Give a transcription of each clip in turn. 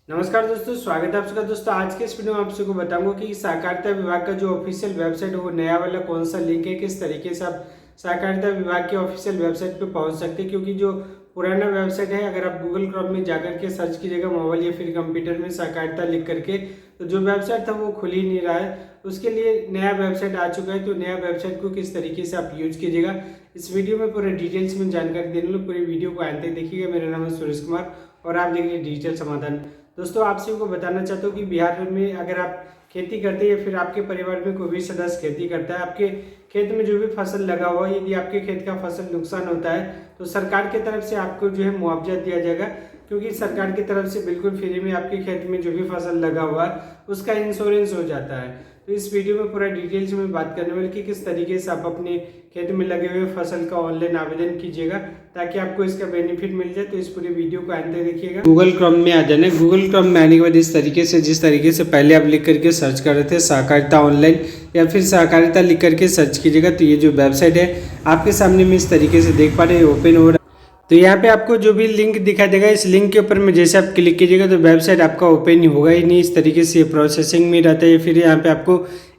नमस्कार दोस्तों, स्वागत है आप सबका। दोस्तों आज के इस वीडियो में आप सबको बताऊंगा कि सहकारिता विभाग का जो ऑफिशियल वेबसाइट है वो नया वाला कौन सा लिंक है, किस तरीके से आप सहकारिता विभाग के ऑफिशियल वेबसाइट पे पहुंच सकते हैं। क्योंकि जो पुराना वेबसाइट है, अगर आप गूगल क्रोम में जाकर के सर्च कीजिएगा मोबाइल या फिर कंप्यूटर में सहकारिता लिख करके, तो जो वेबसाइट था वो खुल ही नहीं रहा है। उसके लिए नया वेबसाइट आ चुका है, तो नया वेबसाइट को किस तरीके से आप यूज कीजिएगा इस वीडियो में पूरे डिटेल्स में जानकारी देने वाले। पूरी वीडियो को अंत तक देखिएगा। मेरा नाम है सुरेश कुमार और आप देख रहे हैं डिजिटल समाधान। दोस्तों आप सभी को बताना चाहता हूँ कि बिहार में अगर आप खेती करते हैं या फिर आपके परिवार में कोई भी सदस्य खेती करता है, आपके खेत में जो भी फसल लगा हुआ है, यदि आपके खेत का फसल नुकसान होता है तो सरकार की तरफ से आपको जो है मुआवजा दिया जाएगा। क्योंकि सरकार की तरफ से बिल्कुल फ्री में आपके खेत में जो भी फसल लगा हुआ है उसका इंश्योरेंस हो जाता है। तो इस वीडियो में पूरा डिटेल्स में बात करने वाले कि किस तरीके से आप अपने खेत में लगे हुए फसल का ऑनलाइन आवेदन कीजिएगा ताकि आपको इसका बेनिफिट मिल जाए। तो इस पूरी वीडियो को अंत तक देखिएगा। गूगल क्रोम में आ जाना है। गूगल क्रोम में आने के बाद इस तरीके से जिस तरीके से पहले आप लिख करके सर्च कर रहे थे सहकारिता ऑनलाइन या फिर सहकारिता लिख करके सर्च कीजिएगा, तो ये जो वेबसाइट है आपके सामने में इस तरीके से देख पा रहे हैं ओपन हो रहा है। तो यहाँ पे आपको जो भी लिंक दिखाई देगा, इस लिंक के ऊपर में जैसे आप क्लिक कीजिएगा तो वेबसाइट आपका ओपन ही होगा ही नहीं। इस तरीके से प्रोसेसिंग में रहता है। फिर यहाँ पे आपको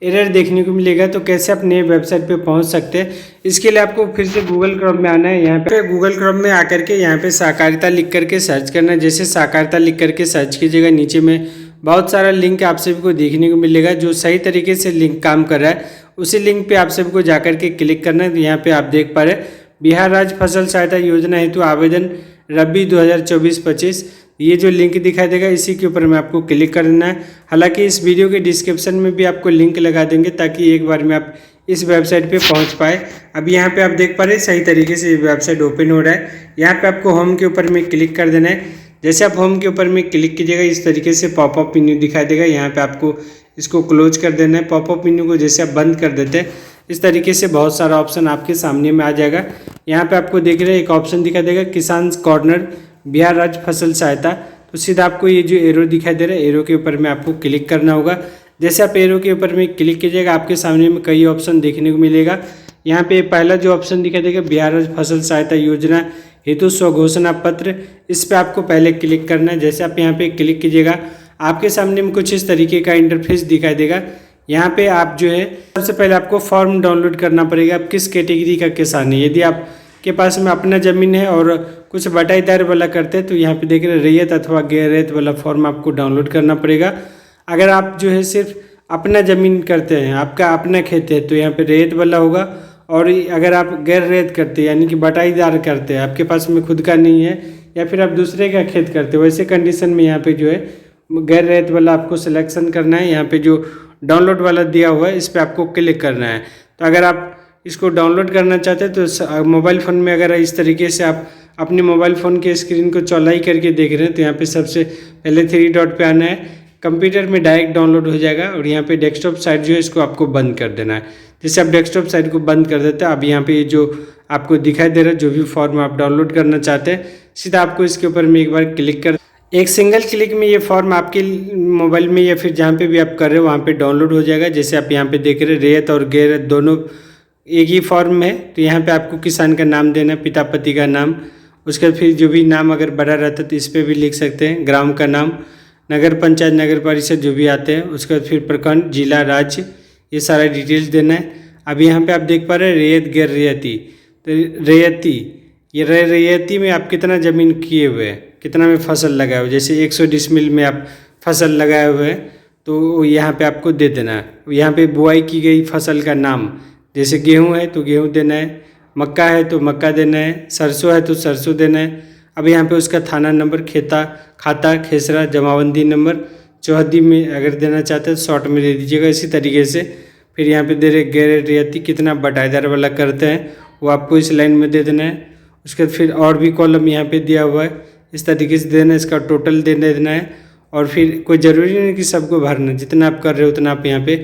एरर देखने को मिलेगा। तो कैसे आप नए वेबसाइट पे पहुँच सकते हैं, इसके लिए आपको फिर से गूगल क्रोम में आना है। यहाँ पे गूगल क्रोम में आकर के यहाँ पे सहकारिता लिख करके सर्च करना है। जैसे सहकारिता लिख करके सर्च कीजिएगा, नीचे में बहुत सारा लिंक आप सभी को देखने को मिलेगा। जो सही तरीके से लिंक काम कर रहा है उसी लिंक पे आप सभी को जाकर के क्लिक करना है। तो यहाँ पे आप देख पा रहे हैं बिहार राज्य फसल सहायता योजना हेतु आवेदन रबी 2024-25, ये जो लिंक दिखाई देगा इसी के ऊपर में आपको क्लिक करना है। हालांकि इस वीडियो के डिस्क्रिप्शन में भी आपको लिंक लगा देंगे ताकि एक बार में आप इस वेबसाइट पे पहुंच पाए। अब यहाँ पे आप देख पा रहे हैं सही तरीके से वेबसाइट ओपन हो रहा है। यहाँ पे आपको होम के ऊपर में क्लिक कर देना है। जैसे आप होम के ऊपर में क्लिक कीजिएगा इस तरीके से पॉपअप मेन्यू दिखाई देगा। यहाँ पे आपको इसको क्लोज कर देना है। पॉपअप मेन्यू को जैसे आप बंद कर देते हैं इस तरीके से बहुत सारा ऑप्शन आपके सामने में आ जाएगा। यहाँ पे आपको देख रहे हैं एक ऑप्शन दिखाई देगा किसान कॉर्नर बिहार राज्य फसल सहायता। तो सीधा आपको ये जो एरो दिखाई दे रहा है एरो के ऊपर में आपको क्लिक करना होगा। जैसे आप एरो के ऊपर में क्लिक कीजिएगा आपके सामने में कई ऑप्शन देखने को मिलेगा। यहाँ पे पहला जो ऑप्शन दिखाई देगा बिहार राज्य फसल सहायता योजना हेतु स्वघोषणा पत्र, इस पर आपको पहले क्लिक करना है। जैसे आप यहाँ पे क्लिक कीजिएगा आपके सामने में कुछ इस तरीके का इंटरफेस दिखाई देगा। यहाँ पे आप जो है सबसे पहले आपको फॉर्म डाउनलोड करना पड़ेगा। आप किस कैटेगरी का किसान है, यदि आपके पास में अपना ज़मीन है और कुछ बटाईदार वाला करते हैं तो यहाँ पे देख रहे हैं रैयत अथवा गैर रैयत वाला फॉर्म आपको डाउनलोड करना पड़ेगा। अगर आप जो है सिर्फ अपना ज़मीन करते हैं, आपका अपना खेत है, तो यहाँ पे रैयत वाला होगा। और अगर आप गैर रैयत करते हैं यानी कि बटाईदार करते हैं, आपके पास में खुद का नहीं है या फिर आप दूसरे का खेत करते हो, वैसे कंडीशन में यहाँ पे जो है गैर रैयत वाला आपको सिलेक्शन करना है। यहाँ पे जो डाउनलोड वाला दिया हुआ है इस पर आपको क्लिक करना है। तो अगर आप इसको डाउनलोड करना चाहते हैं तो मोबाइल फ़ोन में अगर इस तरीके से आप अपने मोबाइल फ़ोन के स्क्रीन को चौलाई करके देख रहे हैं तो यहाँ पे सबसे पहले 3 डॉट पे आना है। कंप्यूटर में डायरेक्ट डाउनलोड हो जाएगा और यहाँ पे डेस्कटॉप साइट जो है इसको आपको बंद कर देना है। जैसे आप डेस्कटॉप साइट को बंद कर देते हैं, अब यहाँ पे जो आपको दिखाई दे रहा है जो भी फॉर्म आप डाउनलोड करना चाहते हैं सीधा आपको इसके ऊपर में एक बार क्लिक कर, एक सिंगल क्लिक में ये फॉर्म आपके मोबाइल में या फिर जहाँ पे भी आप कर रहे हो वहाँ पे डाउनलोड हो जाएगा। जैसे आप यहाँ पे देख रहे हैं रैयत और गैर रैयत दोनों एक ही फॉर्म है। तो यहाँ पे आपको किसान का नाम देना है, पिता पति का नाम, उसके फिर जो भी नाम अगर बड़ा रहता है तो इस पर भी लिख सकते हैं, ग्राम का नाम, नगर पंचायत नगर परिषद जो भी आते हैं, उसके बाद फिर प्रखंड जिला राज्य, ये सारा डिटेल्स देना है। अब यहाँ पे आप देख पा रहे हैं रैयत गैर रैयती। तो रैयती ये रैयती में आप कितना ज़मीन किए हुए हैं, कितना में फसल लगाए हुए, जैसे 100 डिसमिल में आप फसल लगाए हुए हैं तो यहाँ पे आपको दे देना है। यहाँ पे बुआई की गई फसल का नाम, जैसे गेहूँ है तो गेहूँ देना है, मक्का है तो मक्का देना है, सरसों है तो सरसों देना है। अब यहाँ पे उसका थाना नंबर, खाता खेसरा जमाबंदी नंबर, चौहद्दी में अगर देना चाहते हैं तो शॉर्ट में दे दीजिएगा। इसी तरीके से फिर यहाँ पे दे रहे गैर रैयती कितना बटाईदार वाला करते हैं वो आपको इस लाइन में दे देना है। उसके बाद फिर और भी कॉलम यहाँ पे दिया हुआ है इस तरीके से देना है, इसका टोटल दे देना है। और फिर कोई ज़रूरी नहीं कि सबको भरना, जितना आप कर रहे हो उतना आप यहाँ पे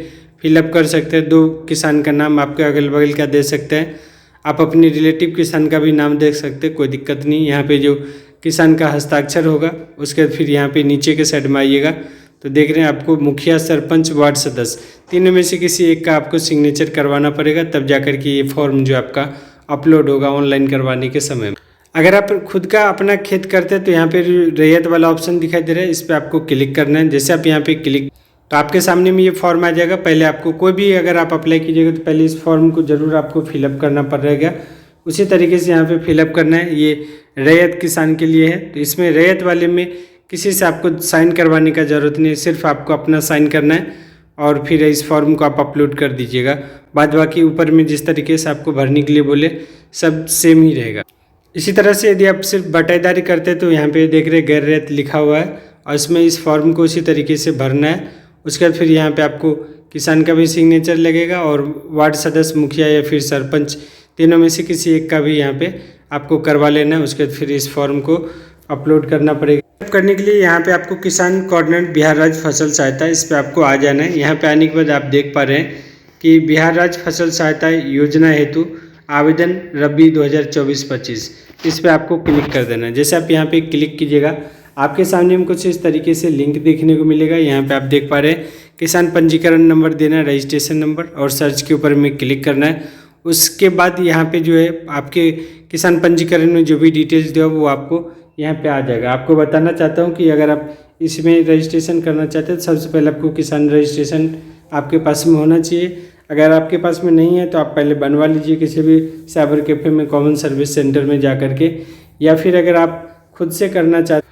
फिलअप कर सकते हैं। 2 किसान का नाम आपके अगल बगल का दे सकते हैं, आप अपने रिलेटिव किसान का भी नाम देख सकते हैं, कोई दिक्कत नहीं। यहाँ पे जो किसान का हस्ताक्षर होगा उसके बाद फिर यहाँ पे नीचे के साइड में आइएगा तो देख रहे हैं आपको मुखिया, सरपंच, वार्ड सदस्य, तीनों में से किसी एक का आपको सिग्नेचर करवाना पड़ेगा, तब जाकर के ये फॉर्म जो आपका अपलोड होगा ऑनलाइन करवाने के समय में। अगर आप खुद का अपना खेत करते हैं तो यहाँ पे रैयत वाला ऑप्शन दिखाई दे रहा है, इस पर आपको क्लिक करना है। जैसे आप यहाँ पे क्लिक, तो आपके सामने में ये फॉर्म आ जाएगा। पहले आपको कोई भी अगर आप अप्लाई कीजिएगा तो पहले इस फॉर्म को जरूर आपको फिलअप करना पड़ेगा। उसी तरीके से यहाँ पे फिलअप करना है। ये रैयत किसान के लिए है, तो इसमें रैयत वाले में किसी से आपको साइन करवाने का ज़रूरत नहीं है, सिर्फ आपको अपना साइन करना है और फिर इस फॉर्म को आप अपलोड कर दीजिएगा। बाद बाकी ऊपर में जिस तरीके से आपको भरने के लिए बोले सब सेम ही रहेगा। इसी तरह से यदि आप सिर्फ बटाईदारी करते हैं तो यहाँ पे देख रहे गैर रैयत लिखा हुआ है और इसमें इस फॉर्म को उसी तरीके से भरना है। उसके बाद फिर यहाँ पे आपको किसान का भी सिग्नेचर लगेगा और वार्ड सदस्य, मुखिया या फिर सरपंच, तीनों में से किसी एक का भी यहाँ पे आपको करवा लेना है। उसके बाद फिर इस फॉर्म को अपलोड करना पड़ेगा। करने के लिए यहाँ पे आपको किसान कोऑर्डिनेट बिहार राज्य फसल सहायता, इस पर आपको आ जाना है। यहाँ पे आने के बाद आप देख पा रहे हैं कि बिहार राज्य फसल सहायता योजना हेतु आवेदन रबी 2024-25, इस पर आपको क्लिक कर देना है। जैसे आप यहाँ पे क्लिक कीजिएगा आपके सामने में कुछ इस तरीके से लिंक देखने को मिलेगा। यहाँ पे आप देख पा रहे हैं किसान पंजीकरण नंबर देना है, रजिस्ट्रेशन नंबर, और सर्च के ऊपर में क्लिक करना है। उसके बाद यहाँ पे जो है आपके किसान पंजीकरण में जो भी डिटेल्स दिया वो आपको यहाँ पे आ जाएगा। आपको बताना चाहता हूँ कि अगर आप इसमें रजिस्ट्रेशन करना चाहते हैं तो सबसे पहले आपको किसान रजिस्ट्रेशन आपके पास में होना चाहिए। अगर आपके पास में नहीं है तो आप पहले बनवा लीजिए किसी भी साइबर कैफे में, कॉमन सर्विस सेंटर में जा करके, या फिर अगर आप खुद से करना चाहते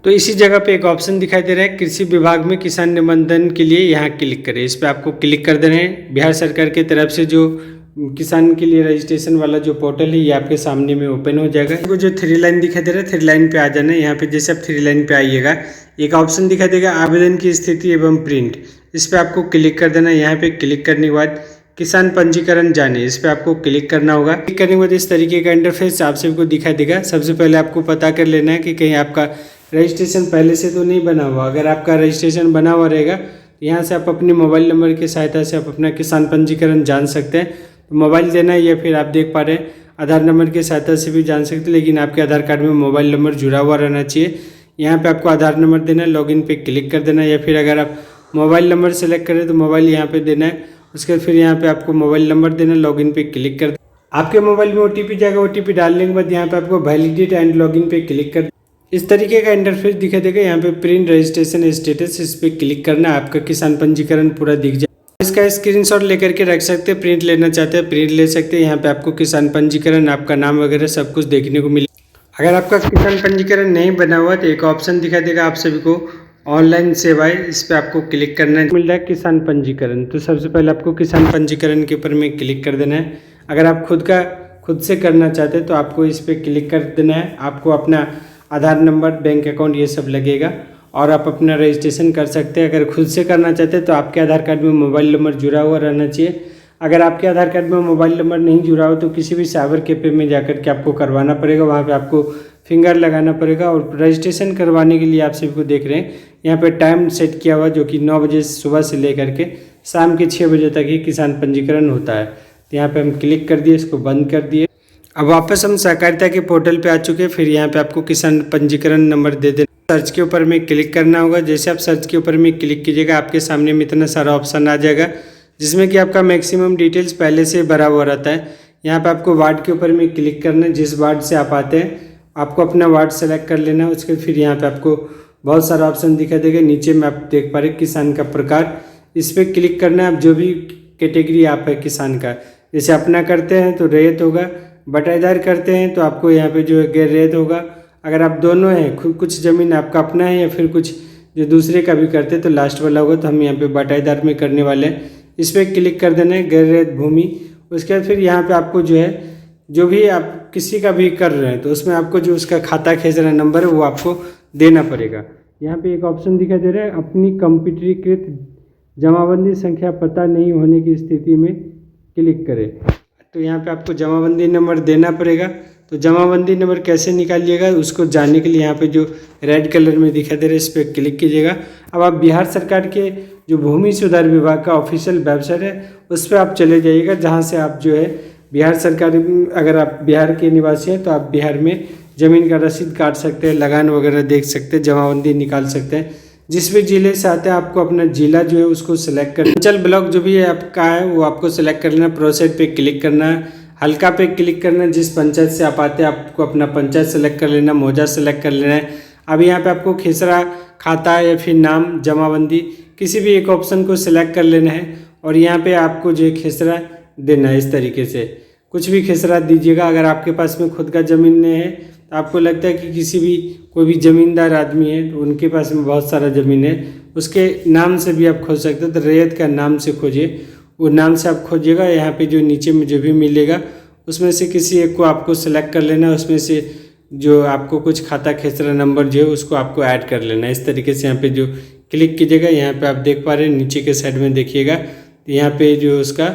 तो इसी जगह पे एक ऑप्शन दिखाई दे रहा है कृषि विभाग में किसान निबंधन के लिए, यहाँ क्लिक करें। इस पर आपको क्लिक कर देना है। बिहार सरकार की तरफ से जो किसान के लिए रजिस्ट्रेशन वाला जो पोर्टल है ये आपके सामने में ओपन हो जाएगा। वो जो 3 लाइन दिखाई दे रहा है 3 लाइन पे आ जाना है। यहाँ पे जैसे आप 3 लाइन पे आइएगा एक ऑप्शन दिखाई देगा आवेदन की स्थिति एवं प्रिंट, इस पर आपको क्लिक कर देना है। यहाँ पे क्लिक करने के बाद किसान पंजीकरण जाने, इस पर आपको क्लिक करना होगा। क्लिक करने के बाद इस तरीके का इंटरफेस आप सबको दिखाई देगा। सबसे पहले आपको पता कर लेना है कि कहीं आपका रजिस्ट्रेशन पहले से तो नहीं बना हुआ। अगर आपका रजिस्ट्रेशन बना हुआ रहेगा तो यहाँ से आप अपने मोबाइल नंबर की सहायता से आप अपना किसान पंजीकरण जान सकते हैं। तो मोबाइल देना है, या फिर आप देख पा रहे हैं आधार नंबर की सहायता से भी जान सकते हैं, लेकिन आपके आधार कार्ड में मोबाइल नंबर जुड़ा हुआ रहना चाहिए। यहाँ पे आपको आधार नंबर देना है, लॉगिन पे क्लिक कर देना है, या फिर अगर आप मोबाइल नंबर सेलेक्ट करें तो मोबाइल यहाँ पे देना है। उसके बाद फिर यहाँ पे आपको मोबाइल नंबर देना है, लॉगिन पे क्लिक कर आपके मोबाइल में OTP जाएगा। OTP डालने के बाद यहाँ पे आपको वैलिडेट एंड लॉगिन पे क्लिक कर इस तरीके का इंटरफेस दिखा देगा। यहाँ पे प्रिंट रजिस्ट्रेशन स्टेटस, इस पर क्लिक करना है। आपका किसान पंजीकरण पूरा दिख जाए। इसका स्क्रीनशॉट लेकर के रख सकते हैं, प्रिंट लेना चाहते हैं प्रिंट ले सकते हैं। यहाँ पे आपको किसान पंजीकरण, आपका नाम वगैरह सब कुछ देखने को मिले। अगर आपका किसान पंजीकरण नहीं बना हुआ तो एक ऑप्शन दिखा देगा आप सभी को ऑनलाइन सेवाएं, इस पर आपको क्लिक करना है। मिल रहा है किसान पंजीकरण, तो सबसे पहले आपको किसान पंजीकरण के ऊपर में क्लिक कर देना है। अगर आप खुद से करना चाहते हैं तो आपको इस पर क्लिक कर देना है। आपको अपना आधार नंबर, बैंक अकाउंट ये सब लगेगा और आप अपना रजिस्ट्रेशन कर सकते हैं। अगर खुद से करना चाहते हैं तो आपके आधार कार्ड में मोबाइल नंबर जुड़ा हुआ रहना चाहिए। अगर आपके आधार कार्ड में मोबाइल नंबर नहीं जुड़ा हो तो किसी भी साइबर कैफे में जाकर के आपको करवाना पड़ेगा। वहाँ पे आपको फिंगर लगाना पड़ेगा। और रजिस्ट्रेशन करवाने के लिए आप सभी को देख रहे हैं यहाँ पे टाइम सेट किया हुआ, जो कि 9 बजे सुबह से लेकर के शाम के 6 बजे तक ही किसान पंजीकरण होता है। तो यहाँ पे हम क्लिक कर दिए, इसको बंद कर दिए। अब वापस हम सहकारिता के पोर्टल पे आ चुके हैं। फिर यहाँ पे आपको किसान पंजीकरण नंबर दे देना, सर्च के ऊपर में क्लिक करना होगा। जैसे आप सर्च के ऊपर में क्लिक कीजिएगा आपके सामने में इतना सारा ऑप्शन आ जाएगा, जिसमें कि आपका मैक्सिमम डिटेल्स पहले से भरा हुआ रहता है। यहाँ पे आपको वार्ड के ऊपर में क्लिक करना है। जिस वार्ड से आप आते हैं आपको अपना वार्ड सेलेक्ट कर लेना है। उसके फिर यहाँ पे आपको बहुत सारा ऑप्शन दिखाई देगा। नीचे में आप देख पा रहे किसान का प्रकार, इस पर क्लिक करना है। आप जो भी कैटेगरी आप है किसान का, जैसे अपना करते हैं तो रैयत होगा, बटाईदार करते हैं तो आपको यहाँ पे जो है गैर रैयत होगा। अगर आप दोनों हैं, कुछ ज़मीन आपका अपना है या फिर कुछ जो दूसरे का भी करते हैं तो लास्ट वाला होगा। तो हम यहाँ पे बटाईदार में करने वाले हैं, इस पर क्लिक कर देना है, गैर रैयत भूमि। उसके बाद फिर यहाँ पे आपको जो है जो भी आप किसी का भी कर रहे हैं तो उसमें आपको जो उसका खाता खींच रहा नंबर है वो आपको देना पड़ेगा। यहाँ पे एक ऑप्शन दिखाई दे रहा है अपनी कंप्यूटरीकृत जमाबंदी संख्या पता नहीं होने की स्थिति में क्लिक करें। तो यहाँ पे आपको जमाबंदी नंबर देना पड़ेगा। तो जमाबंदी नंबर कैसे निकालिएगा उसको जानने के लिए यहाँ पे जो रेड कलर में दिखाई दे रहा है इस पर क्लिक कीजिएगा। अब आप बिहार सरकार के जो भूमि सुधार विभाग का ऑफिशियल वेबसाइट है उस पर आप चले जाइएगा, जहाँ से आप जो है बिहार सरकार, अगर आप बिहार के निवासी हैं तो आप बिहार में ज़मीन का रसीद काट सकते हैं, लगान वगैरह देख सकते हैं, जमाबंदी निकाल सकते हैं। जिस भी जिले से आते हैं आपको अपना जिला जो है उसको सिलेक्ट करना, अंचल ब्लॉक जो भी है आपका है वो आपको सिलेक्ट कर लेना, प्रोसेस पे क्लिक करना है। हल्का पे क्लिक करना है। जिस पंचायत से आप आते हैं आपको अपना पंचायत सेलेक्ट कर लेना, मौजा सेलेक्ट कर लेना है। अब यहाँ पे आपको खेसरा खाता या फिर नाम जमाबंदी किसी भी एक ऑप्शन को सिलेक्ट कर लेना है और यहाँ पे आपको जो खेसरा देना है। इस तरीके से कुछ भी खेसरा दीजिएगा। अगर आपके पास में खुद का ज़मीन नहीं है तो आपको लगता है कि किसी भी कोई भी ज़मींदार आदमी है तो उनके पास में बहुत सारा ज़मीन है, उसके नाम से भी आप खोज सकते हो। तो रैयत का नाम से खोजिए, वो नाम से आप खोजिएगा। यहाँ पे जो नीचे में जो भी मिलेगा उसमें से किसी एक को आपको सेलेक्ट कर लेना है। उसमें से जो आपको कुछ खाता खेसरा नंबर जो है उसको आपको ऐड कर लेना है। इस तरीके से यहाँ पे जो क्लिक कीजिएगा, यहाँ पे आप देख पा रहे हैं नीचे के साइड में देखिएगा, यहाँ पे जो उसका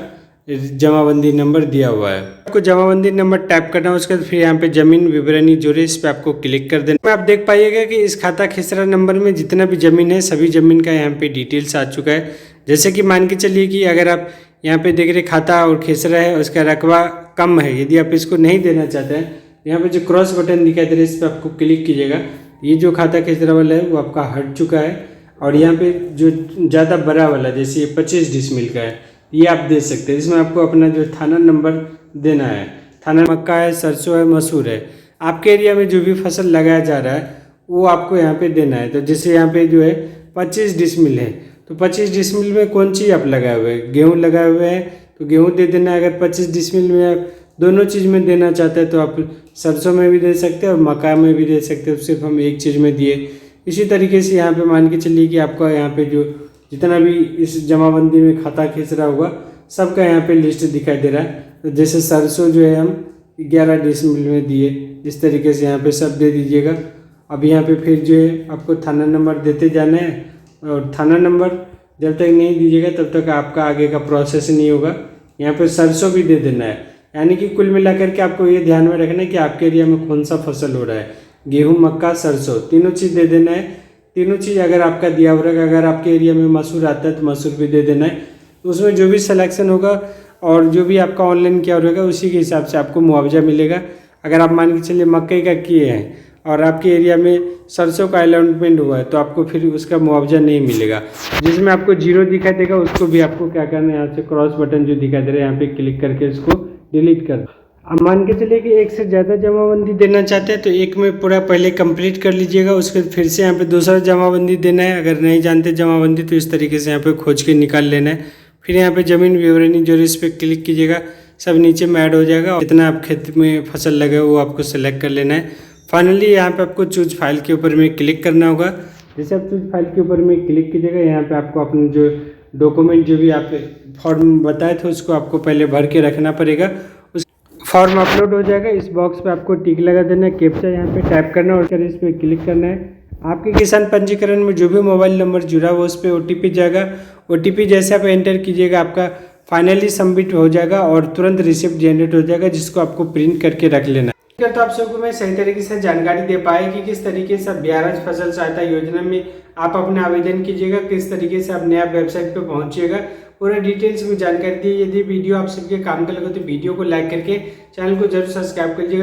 जमाबंदी नंबर दिया हुआ है। आपको जमाबंदी नंबर टाइप करना है, उसके बाद फिर यहाँ पे जमीन विवरणी जोड़े, इस पे आपको क्लिक कर देना। आप देख पाइएगा कि इस खाता खेसरा नंबर में जितना भी ज़मीन है सभी ज़मीन का यहाँ पे डिटेल्स आ चुका है। जैसे कि मान के चलिए कि अगर आप यहाँ पे देख रहे खाता और खेसरा है, उसका रकबा कम है, यदि आप इसको नहीं देना चाहते हैं यहाँ पे जो क्रॉस बटन दिखाई दे रहा है इस पर आपको क्लिक कीजिएगा। ये जो खाता खेसरा वाला है वो आपका हट चुका है और यहाँ पे जो ज़्यादा बड़ा वाला जैसे ये 25 डिसमिल का है ये आप दे सकते हैं। इसमें आपको अपना जो थाना नंबर देना है। थाना मक्का है, सरसों है, मसूर है, आपके एरिया में जो भी फसल लगाया जा रहा है वो आपको यहाँ पे देना है। तो जैसे यहाँ पे जो है 25 डिसमिल है तो 25 डिसमिल में कौन चीज़ आप लगाए हुए हैं, गेहूँ लगाए हुए हैं तो गेहूँ दे देना है। अगर 25 डिसमिल में आप दोनों चीज़ में देना चाहते हैं तो आप सरसों में भी दे सकते हैं और मक्का में भी दे सकते हैं। सिर्फ हम एक चीज़ में दिए। इसी तरीके से यहाँ पे मान के चलिए कि आपका यहाँ पे जो जितना भी इस जमाबंदी में खाता खेसरा होगा सबका यहाँ पे लिस्ट दिखाई दे रहा है। तो जैसे सरसों जो है हम 11 डिसमिल में दिए, इस तरीके से यहाँ पे सब दे दीजिएगा। अब यहाँ पे फिर जो है आपको थाना नंबर देते जाना है और थाना नंबर जब तक नहीं दीजिएगा तब तक आपका आगे का प्रोसेस नहीं होगा। यहाँ पे सरसों भी दे देना है। यानी कि कुल मिलाकर के आपको ये ध्यान में रखना है कि आपके एरिया में कौन सा फसल हो रहा है, गेहूँ, मक्का, सरसों, तीनों चीज़ दे देना है। तीनों चीज़ अगर आपका दिया हुआ है, अगर आपके एरिया में मसूर आता है तो मसूर भी दे देना है। तो उसमें जो भी सिलेक्शन होगा और जो भी आपका ऑनलाइन किया होगा उसी के हिसाब से आपको मुआवजा मिलेगा। अगर आप मान के चलिए मकई का किए हैं और आपके एरिया में सरसों का अलॉटमेंट हुआ है तो आपको फिर उसका मुआवजा नहीं मिलेगा। जिसमें आपको 0 दिखाई देगा उसको भी आपको क्या करना है, यहाँ से क्रॉस बटन जो दिखाई दे रहा है यहाँ पे क्लिक करके इसको डिलीट कर। अब मान के चलिए कि एक से ज़्यादा जमाबंदी देना चाहते हैं तो एक में पूरा पहले कंप्लीट कर लीजिएगा, उसके बाद फिर से यहाँ पे दूसरा जमाबंदी देना है। अगर नहीं जानते जमाबंदी तो इस तरीके से यहाँ पे खोज के निकाल लेना है। फिर यहाँ पे ज़मीन विवरणी जो इस पर क्लिक कीजिएगा, सब नीचे में ऐड हो जाएगा। जितना आप खेत में फसल लगे वो आपको सेलेक्ट कर लेना है। फाइनली यहाँ पे आपको चूज फाइल के ऊपर में क्लिक करना होगा। जैसे आप चूज फाइल के ऊपर में क्लिक कीजिएगा, यहाँ पे आपको अपने जो डॉक्यूमेंट जो भी आप फॉर्म बताए थे उसको आपको पहले भर के रखना पड़ेगा। उस फॉर्म अपलोड हो जाएगा। इस बॉक्स पे आपको टिक लगा देना है, कैप्चा यहाँ पे टाइप करना है और इस पर क्लिक करना है। आपके किसान पंजीकरण में जो भी मोबाइल नंबर जुड़ा हुआ उस पर OTP जाएगा। OTP जैसे आप एंटर कीजिएगा आपका फाइनली सबमिट हो जाएगा और तुरंत रिसिप्ट जनरेट हो जाएगा, जिसको आपको प्रिंट करके रख लेना। तो आप सबको मैं सही तरीके से जानकारी दे पाया कि किस तरीके से आप बिहार फसल सहायता योजना में आप अपना आवेदन कीजिएगा, किस तरीके से आप नया वेबसाइट पे पहुंचिएगा, पूरा डिटेल्स में जानकारी दी। यदि वीडियो आप सबके काम का लगे तो वीडियो को लाइक करके चैनल को जरूर सब्सक्राइब कर लीजिएगा।